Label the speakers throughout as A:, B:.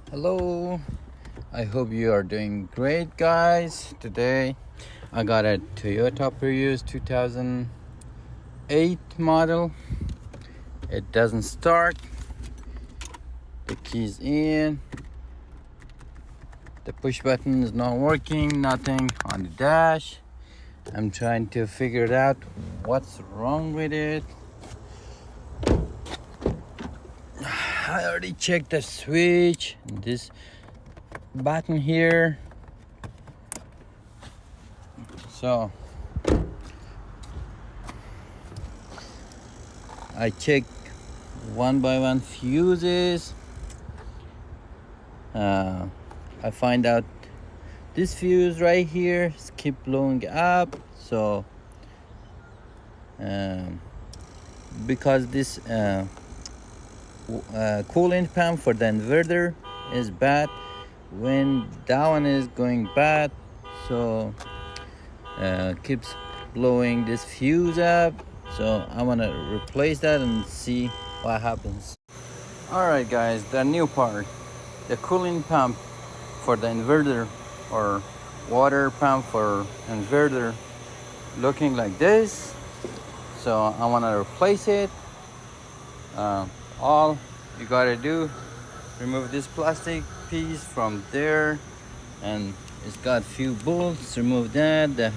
A: Hello, I hope you are doing great, guys. Today I got a Toyota Prius 2008 model. It doesn't start. The keys in. The push button is not working. Nothing on the dash. I'm trying to figure it out what's wrong with it. I already checked the switch. This button here. So I checked one by one fuses. I find out this fuse right here keep blowing up. So because this coolant pump for the inverter is bad, when that one is going bad, so keeps blowing this fuse up. So I want to replace that and see what happens. All right, guys, the new part, the cooling pump for the inverter, or water pump for inverter, looking like this. So I want to replace it. All you gotta do, remove this plastic piece from there, and it's got few bolts. Remove that, the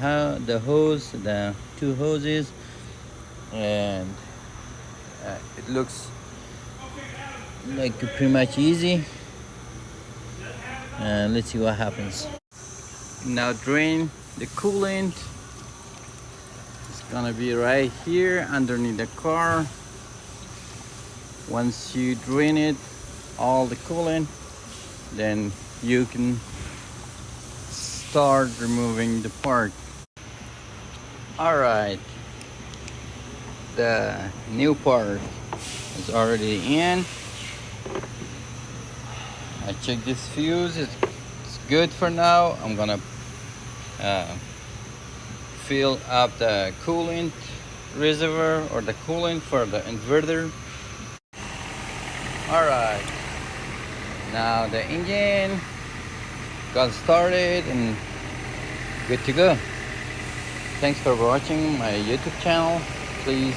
A: hose, the two hoses, and it looks like pretty much easy. Let's see what happens. Now drain the coolant. It's gonna be right here underneath the car. Once you drain it, all the coolant, then you can start removing the part. All right, the new part is already in. I checked this fuse, it's good for now. I'm gonna fill up the coolant reservoir, or the coolant for the inverter. All right, now the engine got started and good to go. Thanks for watching my YouTube channel. Please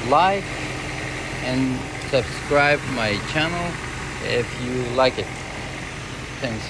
A: like and subscribe my channel if you like it. Thanks.